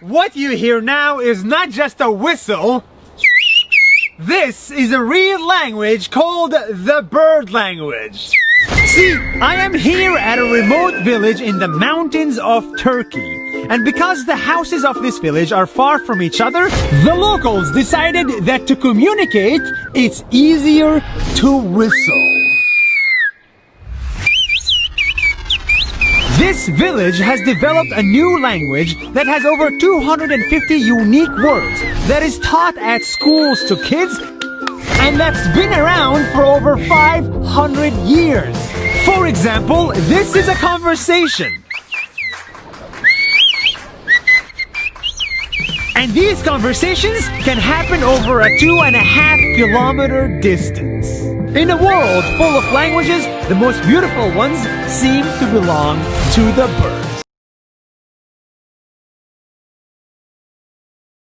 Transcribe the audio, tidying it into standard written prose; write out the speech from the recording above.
What you hear now is not just a whistle. This is a real language called the bird language. See, I am here at a remote village in the mountains of Turkey. And because the houses of this village are far from each other, the locals decided that to communicate, it's easier to whistle. This village has developed a new language that has over 250 unique words that is taught at schools to kids and that's been around for over 500 years. For example, this is a conversation. And these conversations can happen over a 2.5 kilometer distance. In a world full of languages, the most beautiful ones seem to belong to the birds.